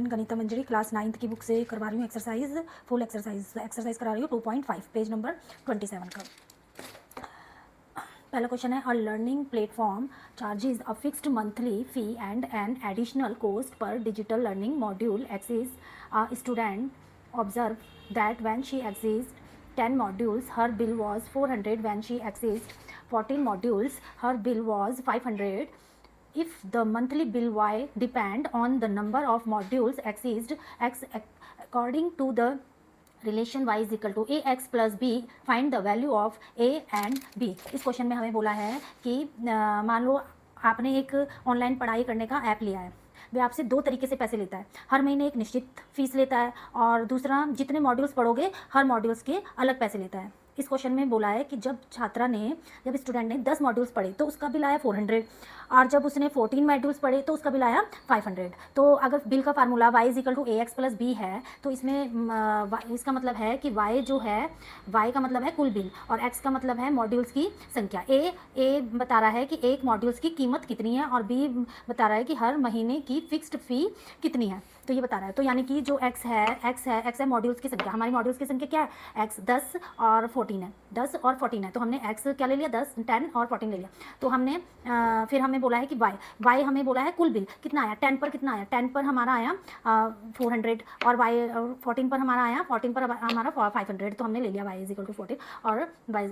गणिता मंजरी class 9th की book से करवा रही हूँ एक्सरसाइज, फुल एक्सरसाइज करा रही हूँ 2.5 पेज नंबर 27 का। पहला क्वेश्चन है, a learning platform charges a fixed monthly fee and an additional cost per digital learning module axis. A student observe that when she exist 10 modules her bill was 400, when she accessed 14 modules her bill was 500. If the monthly bill y depend on the number of modules accessed x according to the relation y is equal to a x plus b, find the value of a and b. इस question में हमें बोला है कि मान लो आपने एक online पढ़ाई करने का ऐप लिया है, वे आपसे दो तरीके से पैसे लेता है। हर महीने एक निश्चित फीस लेता है और दूसरा जितने मॉड्यूल्स पढ़ोगे हर मॉड्यूल्स के अलग पैसे लेता है। इस क्वेश्चन में बोला है कि जब स्टूडेंट ने 10 मॉड्यूल्स पढ़े तो उसका बिल आया 400, और जब उसने 14 मॉड्यूल्स पढ़े तो उसका बिल आया 500। तो अगर बिल का formula y is equal to a x plus b है तो इसमें इसका मतलब है कि y जो है, y का मतलब है कुल बिल और x का मतलब है मॉड्यूल्स की संख्या। ए बता रहा है कि एक मॉड्यूल्स की कीमत कितनी है और b बता रहा है कि हर महीने की फिक्स्ड फ़ी कितनी है, तो ये बता रहा है। तो यानी कि जो x है मॉड्यूल्स की संख्या, हमारी मॉड्यूल्स की संख्या क्या है, x 10 और 14 है, 10 और 14 है। तो हमने x क्या ले लिया, 10, 10 और 14 ले लिया। तो हमने फिर हमें बोला है कि y हमें बोला है कुल बिल कितना आया, 10 पर कितना आया, 10 पर हमारा आया 400 और y 14 पर हमारा आया, 14 पर हमारा 500। तो हमने ले लिया y इज इक्वल टू 14 और y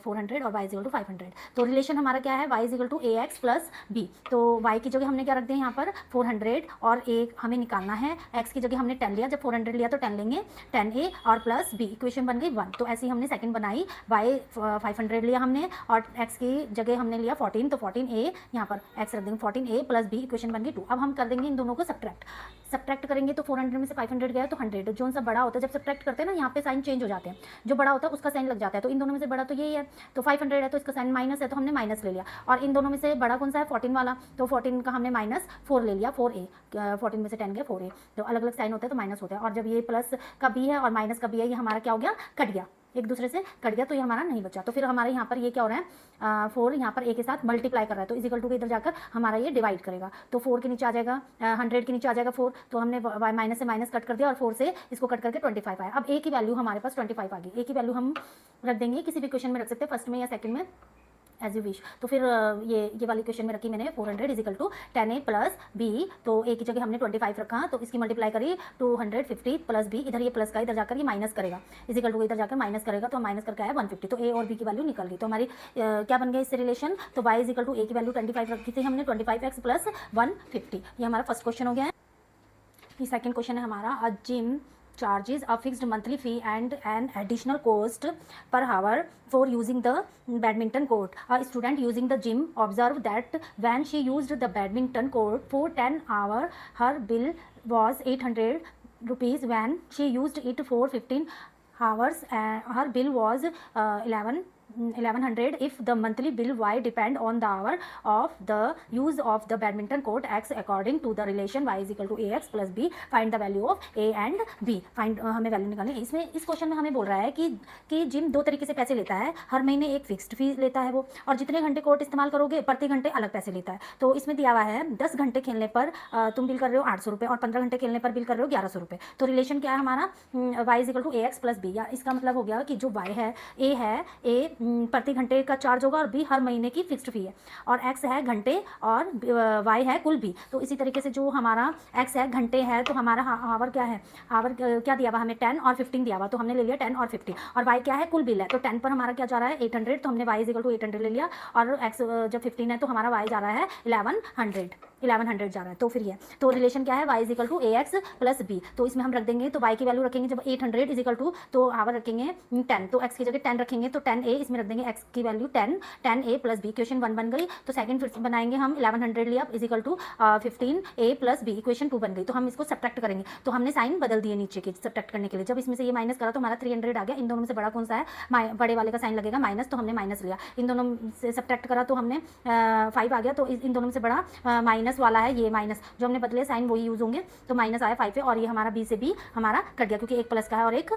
400 और y इज इक्वल टू 500। तो रिलेशन हमारा क्या है, y is equal to a x plus b. तो y की जगह हमने क्या रख दिया यहाँ पर 400 और एक हमें निकालना है, x की जगह हमने 10 लिया, जब 400 लिया तो 10 लेंगे, 10a और प्लस b, इक्वेशन बन गई 1। तो ऐसे ही हमने सेकंड बनाई, y 500 लिया हमने और x की जगह हमने लिया 14, तो 14a यहाँ पर x रख देंगे, 14a प्लस b, इक्वेशन बन गई 2। अब हम कर देंगे इन दोनों को सब्ट्रैक्ट करेंगे तो 400 में से 500 गया तो 100। जो सा बड़ा होता है, जब सब्ट्रैक्ट करते हैं ना यहाँ पे साइन चेंज हो जाते हैं, जो बड़ा होता है उसका साइन लग जाता है। तो इन दोनों में से बड़ा तो यही है, तो 500 है तो इसका साइन माइनस है तो हमने माइनस ले लिया, और इन दोनों में से बड़ा कौन सा है, 14 वाला, तो 14 का हमने -4 ले लिया, 4a, 14 में से 10 गया 4a। तो अलग अलग साइन होता है तो माइनस होता है, और जब ये प्लस का b है और माइनस का b है, ये हमारा क्या हो गया, कट गया, एक दूसरे से कट गया, तो ये हमारा नहीं बचा। तो फिर हमारे यहाँ पर ये क्या हो रहा है, 4 यहाँ पर a के साथ मल्टीप्लाई कर रहा है, तो इजिकल टू के इधर जाकर हमारा ये डिवाइड करेगा, तो 4 के नीचे आ जाएगा, 100 के नीचे आ जाएगा 4, तो हमने माइनस से माइनस कट कर दिया और 4 से इसको कट करके 25 आया। अब a की वैल्यू हमारे पास 25 आ गई। a की वैल्यू हम रख देंगे, किसी भी क्वेश्चन में रख सकते हैं, फर्स्ट में या सेकंड में, एज यू विश। तो फिर ये वाली क्वेश्चन में रखी मैंने 400 is equal to 10a plus b, तो a की जगह हमने 25 रखा, तो इसकी मल्टीप्लाई करी 250 प्लस b, इधर ये प्लस का इधर जाकर ये माइनस करेगा, इजिकल टू इधर जाकर माइनस करेगा, तो माइनस करके आया 150। तो a और b की वैल्यू निकल गई। तो हमारी क्या बन गया इससे रिलेशन, तो y इजिकल टू a की वैल्यू 25 रखी थी हमने, 25x प्लस 150। ये हमारा फर्स्ट क्वेश्चन हो गया है। ये सेकेंड क्वेश्चन है हमारा, अ gym charges a fixed monthly fee and an additional cost per hour for using the badminton court. A student using the gym observed that when she used the badminton court for 10 hours, her bill was 800 rupees. When she used it for 15 hours, her bill was 1100. If the monthly bill y depend on the hour of the use of the badminton court x according to the relation y is equal to ax plus b, find the value of a and b। Find हमें value निकालनी है। इसमें इस question में हमें बोल रहा है कि जिम दो तरीके से पैसे लेता है, हर महीने एक फिक्स्ड फीस लेता है वो, और जितने घंटे कोर्ट इस्तेमाल करोगे प्रति घंटे अलग पैसे लेता है। तो इसमें दिया हुआ है 10 घंटे खेलने पर तुम बिल कर रहे हो 800 रुपये और 15 घंटे खेलने पर बिल कर रहे हो 1100 रुपये। तो रिलेशन क्या है हमारा, y is equal to a x plus b, या इसका मतलब हो गया कि जो y है, a प्रति घंटे का चार्ज होगा और b हर महीने की फिक्स्ड फी है, और x है घंटे और y है कुल b। तो इसी तरीके से जो हमारा x है घंटे है, तो हमारा आवर क्या है, आवर क्या दिया हुआ हमें 10 और 15 दिया हुआ, तो हमने ले लिया 10 और 50, और y क्या है कुल बिल है, तो 10 पर हमारा क्या जा रहा है 800, तो हमने y इज इक्वल टू 800 ले लिया, और x जब 15 है तो हमारा y जा रहा है 1100 जा रहा है। तो फिर ये तो रिलेशन क्या है, y is equal to a x plus b. तो इसमें हम रख देंगे, तो y की वैल्यू रखेंगे जब 800 इज इक्वल टू, तो आवर रखेंगे 10, तो x की जगह 10 रखेंगे, तो 10a इसमें रख देंगे, x की value 10a plus b, equation 1 बन गई। तो सेकंड फिर बनाएंगे हम 1100 लिया is equal to 15a plus b, equation 2 बन गई। तो हम इसको सब्ट्रैक्ट करेंगे, तो हमने साइन बदल दिए नीचे के सब्ट्रैक्ट करने के लिए। जब इसमें से ये माइनस करा तो हमारा 300 आ गया। इन दोनों में से बड़ा कौन सा है, बड़े वाले का साइन लगेगा माइनस, तो हमने माइनस लिया। इन दोनों से सब्ट्रैक्ट करा तो हमने 5 आ गया, तो इन दोनों में से बड़ा माइनस वाला है, ये माइनस जो हमने बदले साइन वही यूज होंगे, तो माइनस आया 5 पे, और ये हमारा b से b हमारा कट गया, क्योंकि एक प्लस का है और एक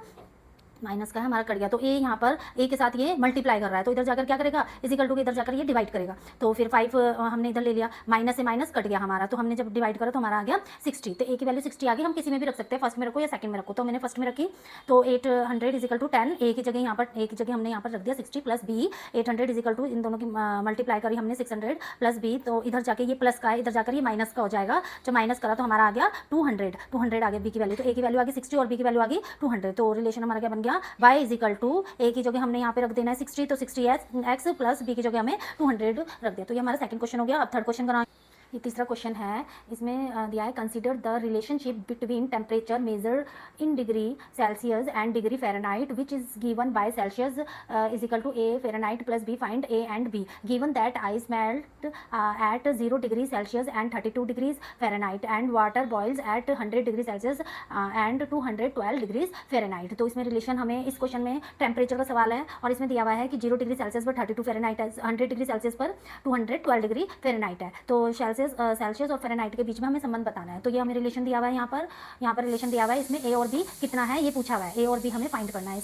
माइनस का है हमारा कट गया, तो ए यहाँ पर ए के साथ ये मल्टीप्लाई कर रहा है, तो इधर जाकर क्या करेगा, इजिकल टू के इधर जाकर ये डिवाइड करेगा, तो फिर 5 हमने इधर ले लिया, माइनस से माइनस कट गया हमारा, तो हमने जब डिवाइड करा तो हमारा आ गया 60, तो ए की वैल्यू 60 आ गई। हम किसी में भी रख सकते हैं, फर्स्ट में रखो या सेकंड में रखो, तो मैंने फर्स्ट में रखी, तो 800 इजिकल टू 10, ए की जगह यहाँ पर ए की जगह हमने यहाँ पर रख दिया 60 प्लस बी, 800 इजिकल टू इन दोनों की मल्टीप्लाई करी हमने 600 प्लस बी, तो इधर जाके ये प्लस का है, इधर जाकर ये माइनस का हो जाएगा, जब माइनस करा तो हमारा आ गया 200 आ गया बी की वैल्यू, तो ए की वैल्यू आ गई 60 और बी की वैल्यू आ गई 200, तो रिलेशन हमारा क्या बन गया, y इजिकल टू ए की जगह हमने यहाँ पे रख देना है 60, तो 60x प्लस बी की जगह हमें 200 रख दिया, तो ये हमारा सेकंड क्वेश्चन हो गया। अब थर्ड क्वेश्चन करा, ये तीसरा क्वेश्चन है, इसमें दिया है consider the relationship between temperature measure in degree Celsius and degree Fahrenheit which is given by Celsius is equal to A Fahrenheit plus b, find a and b, given that ice melt at 0 degree Celsius and 32 degrees Fahrenheit and water boils at 100 degree Celsius and 212 degrees Fahrenheit. तो इसमें relation हमें, इस question में temperature का सवाल है और इसमें दिया हुआ है कि 0 डिग्री सेल्सियस पर 32 फ़ारेनहाइट है, 100 डिग्री सेल्सियस पर 212 डिग्री फ़ारेनहाइट है, तो सेल्सियस और फ़ारेनहाइट के बीच में हमें संबंध बताना है। तो ये हमें रिलेशन दिया हुआ है, यहाँ पर रिलेशन दिया हुआ है, इसमें ए और बी कितना है ये पूछा हुआ है, ए और बी हमें फाइंड करना है।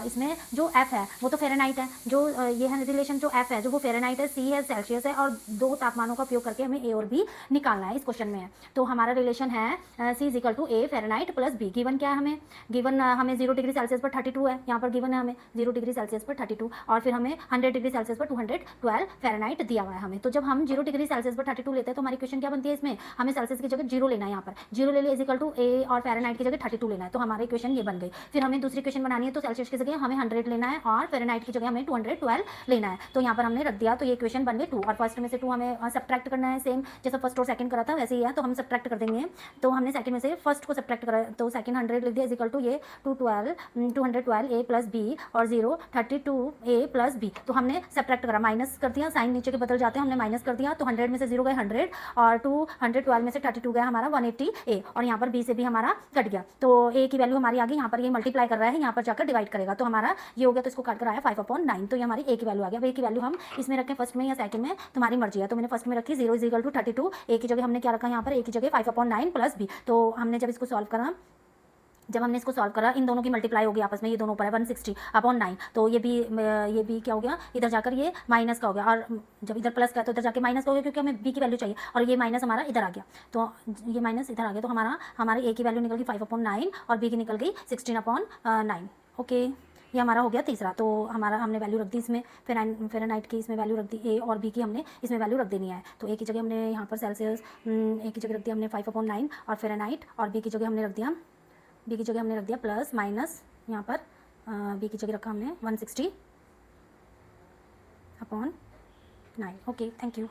इसमें जो एफ है वो तो फ़ारेनहाइट है, जो ये है रिलेशन, जो एफ है जो वो फ़ारेनहाइट है, सी है सेल्सियस है, और दो तापमानों का उपयोग करके हमें ए और बी निकालना है इस क्वेश्चन में। तो हमारा रिलेशन है C is equal to A Fahrenheit plus B, given क्या है हमें, गिवन हमें 0 डिग्री सेल्सियस पर 32 है, यहाँ पर गिवन है हमें 0 डिग्री सेल्सियस पर 32, और फिर हमें 100 डिग्री सेल्सियस पर 212 फ़ारेनहाइट दिया हुआ है हमें। तो जब हम 0 डिग्री सेल्सियस पर 32 लेते हैं तो हमारी इक्वेशन क्या बनती है, इसमें हमें सेल्सियस की जगह 0 लेना है, यहाँ पर 0 ले लिया इज इक्वल टू ए और फ़ारेनहाइट की जगह 32 लेना है, तो हमारी इक्वेशन ये बन गई। फिर हमें दूसरी इक्वेशन बनानी है, तो सेल्सियस की जगह हमें 100 लेना है और फ़ारेनहाइट की जगह हमें 212 लेना है, तो यहाँ पर हमने रख दिया, तो ये इक्वेशन बन गई 2, और फर्स्ट में से 2 हमें सब्ट्रैक्ट करना है, सेम जैसा फर्स्ट और सेकंड करा था वैसे ही है, तो हम सब्ट्रैक्ट कर देंगे। तो हमने सेकंड में से फर्स्ट को सब्ट्रैक्ट करा, तो सेकंड 100 लिख दिया इज इक्वल टू ये 212 ए प्लस बी और 0 32 ए प्लस बी, तो हमने सब्ट्रैक्ट करा, माइनस कर दिया, साइन नीचे के बदल जाते हैं, हमने माइनस कर दिया, तो 100 में से 0 गए 100 और 212 में से 32 गया हमारा 180 ए, और यहाँ पर बी से भी हमारा कट गया, तो ए की वैल्यू हमारी आ गई, यहाँ पर ये मल्टीप्लाई कर रहा है, यहाँ पर जाकर डिवाइड करेगा, तो हमारा ये हो गया, तो इसको काट कर आया 5/9, तो ये हमारी ए की वैल्यू आ गया। ए की वैल्यू हम इसमें रखें फर्स्ट में या सेकंड में, तुम्हारी मर्जी है, तो मैंने फर्स्ट में रखी 0 इज इक्वल टू 32, ए की जगह हमने क्या रखा यहाँ पर, ए की जगह 5/9 प्लस बी, तो हमने जब इसको सॉल्व करा, जब हमने इसको सॉल्व करा, इन दोनों की मल्टीप्लाई होगी आपस में, ये दोनों ऊपर है 160/9, तो ये भी क्या हो गया, इधर जाकर ये माइनस का हो गया, और जब इधर प्लस का तो इधर जाके माइनस का हो गया, क्योंकि हमें बी की वैल्यू चाहिए, और ये माइनस हमारा इधर आ गया, तो ये माइनस इधर आ गया, तो हमारी ए की वैल्यू निकल गई 5/9 और बी की निकल गई 16/9। ओके, ये हमारा हो गया तीसरा, तो हमने वैल्यू रख दी इसमें, फ़ारेनहाइट की इसमें वैल्यू रख दी, ए और बी की हमने इसमें वैल्यू रख देनी है, तो ए की जगह हमने यहाँ पर सेल्सियस ए की जगह रख दिया हमने 5/9 और फ़ारेनहाइट, और बी की जगह हमने रख दिया प्लस माइनस, यहाँ पर बी की जगह रखा हमने 160/9। Okay, thank you.